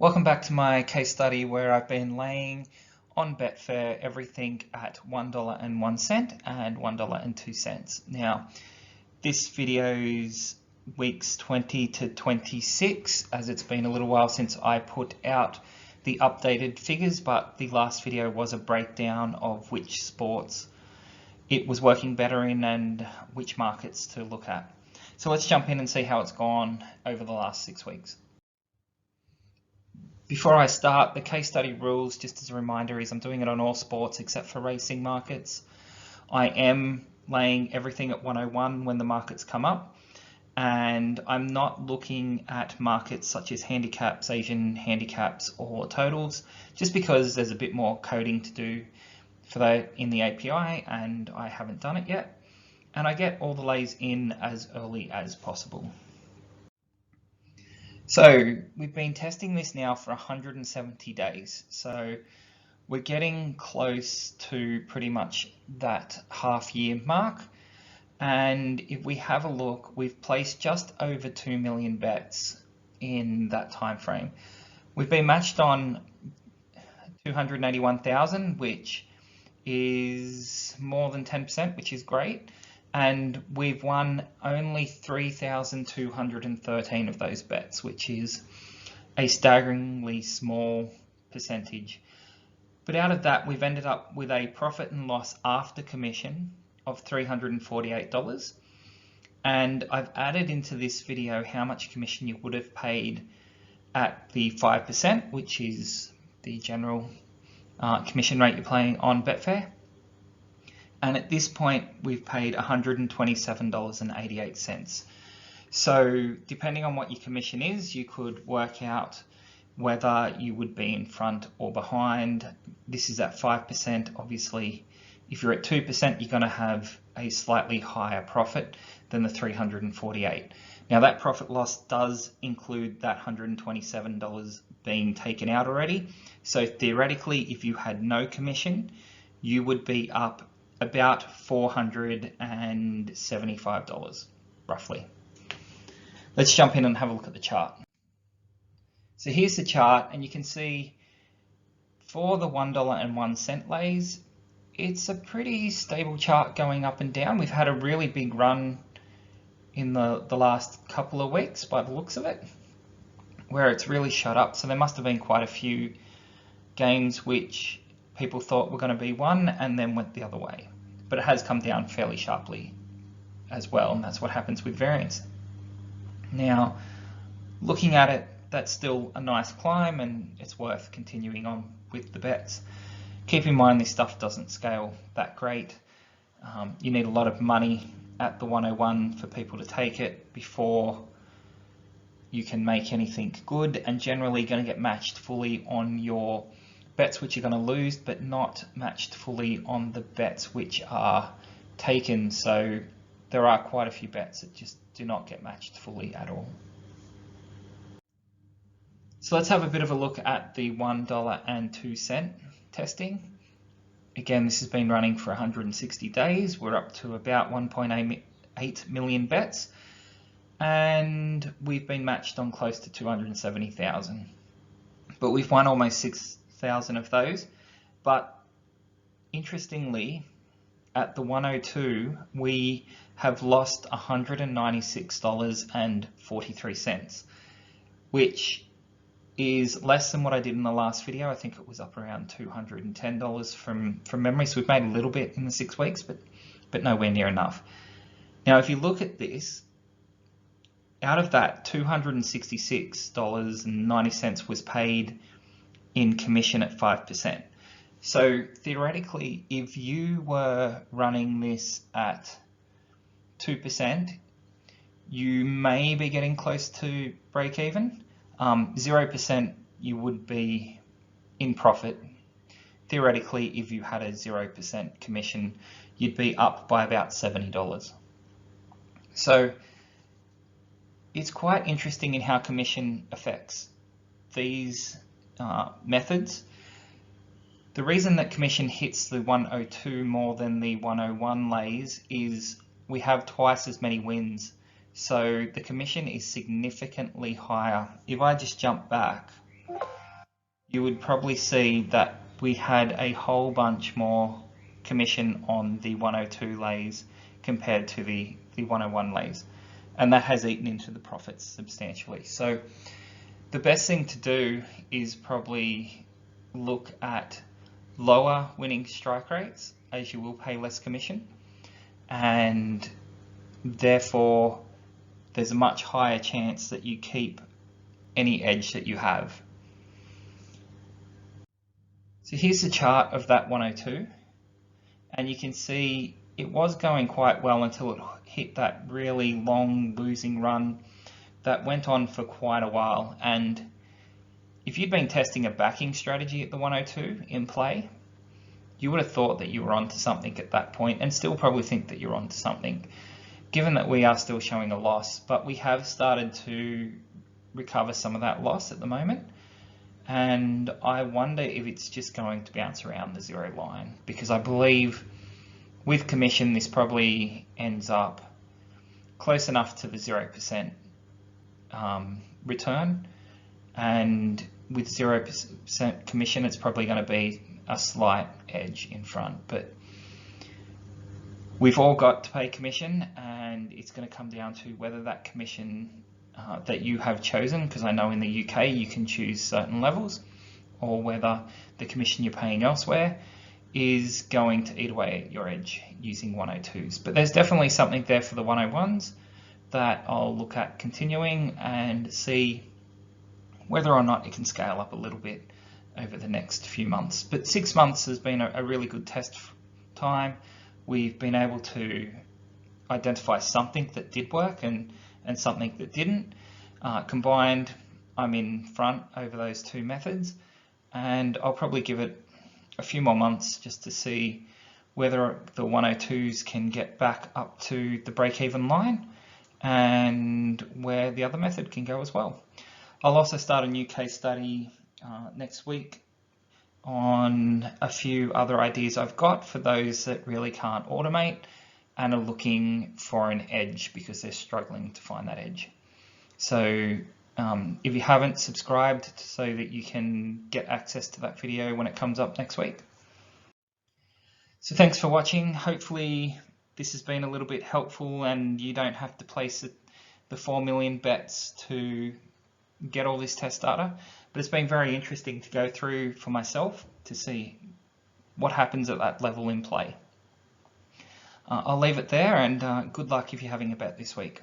Welcome back to my case study where I've been laying on Betfair everything at $1.01 and $1.02. Now, this video's weeks 20 to 26, as it's been a little while since I put out the updated figures, but the last video was a breakdown of which sports it was working better in and which markets to look at. So let's jump in and see how it's gone over the last 6 weeks. Before I start, the case study rules, just as a reminder, is I'm doing it on all sports except for racing markets. I am laying everything at 101 when the markets come up, and I'm not looking at markets such as handicaps, Asian handicaps, or totals, just because there's a bit more coding to do for that in the API, and I haven't done it yet. And I get all the lays in as early as possible. So we've been testing this now for 170 days. So we're getting close to pretty much that half year mark. And if we have a look, we've placed just over 2 million bets in that time frame. We've been matched on 281,000, which is more than 10%, which is great. And we've won only 3,213 of those bets, which is a staggeringly small percentage. But out of that, we've ended up with a profit and loss after commission of $348. And I've added into this video how much commission you would have paid at the 5%, which is the general commission rate you're paying on Betfair. And at this point, we've paid $127.88. So depending on what your commission is, you could work out whether you would be in front or behind. This is at 5%. Obviously, if you're at 2%, you're going to have a slightly higher profit than the 348. Now that profit loss does include that $127 being taken out already. So theoretically, if you had no commission, you would be up about $475, roughly. Let's jump in and have a look at the chart. So here's the chart, and you can see for the $1.01 lays, it's a pretty stable chart going up and down. We've had a really big run in the last couple of weeks by the looks of it, where it's really shot up. So there must have been quite a few games which people thought were going to be one and then went the other way. But it has come down fairly sharply as well, and that's what happens with variance. Now, looking at it, that's still a nice climb, and it's worth continuing on with the bets. Keep in mind this stuff doesn't scale that great. You need a lot of money at the 101 for people to take it before you can make anything good, and generally going to get matched fully on your bets which you're going to lose, but not matched fully on the bets which are taken. So there are quite a few bets that just do not get matched fully at all. So let's have a bit of a look at the $1.02 testing. Again, this has been running for 160 days. We're up to about 1.8 million bets, and we've been matched on close to 270,000. But we've won almost 6,000 of those. But interestingly, at the 102, we have lost $196.43, which is less than what I did in the last video. I think it was up around $210 from memory. So we've made a little bit in the 6 weeks, but nowhere near enough. Now, if you look at this, out of that, $266.90 was paid in commission at 5%. So theoretically, if you were running this at 2%, you may be getting close to break even. 0%, you would be in profit. Theoretically, if you had a 0% commission, you'd be up by about $70. So it's quite interesting in how commission affects these methods. The reason that commission hits the 102 more than the 101 lays is we have twice as many wins. So the commission is significantly higher. If I just jump back you would probably see that we had a whole bunch more commission on the 102 lays compared to the 101 lays, and that has eaten into the profits substantially. So the best thing to do is probably look at lower winning strike rates, as you will pay less commission, and therefore there's a much higher chance that you keep any edge that you have. So here's the chart of that 102, and you can see it was going quite well until it hit that really long losing run that went on for quite a while. And if you'd been testing a backing strategy at the 102 in play, you would have thought that you were onto something at that point, and still probably think that you're onto something, given that we are still showing a loss. But we have started to recover some of that loss at the moment, and I wonder if it's just going to bounce around the zero line, because I believe with commission this probably ends up close enough to the 0% return, and with 0% commission it's probably going to be a slight edge in front. But we've all got to pay commission, and it's going to come down to whether that commission that you have chosen, because I know in the UK you can choose certain levels, or whether the commission you're paying elsewhere is going to eat away at your edge using 102s. But there's definitely something there for the 101s that I'll look at continuing and see whether or not it can scale up a little bit over the next few months. But 6 months has been a really good test time. We've been able to identify something that did work and something that didn't. Combined, I'm in front over those two methods, and I'll probably give it a few more months just to see whether the 102s can get back up to the break-even line, and where the other method can go as well. I'll also start a new case study next week on a few other ideas I've got for those that really can't automate and are looking for an edge because they're struggling to find that edge. So if you haven't subscribed so that you can get access to that video when it comes up next week. So thanks for watching. Hopefully this has been a little bit helpful and you don't have to place the 4 million bets to get all this test data. But it's been very interesting to go through for myself to see what happens at that level in play. I'll leave it there, and good luck if you're having a bet this week.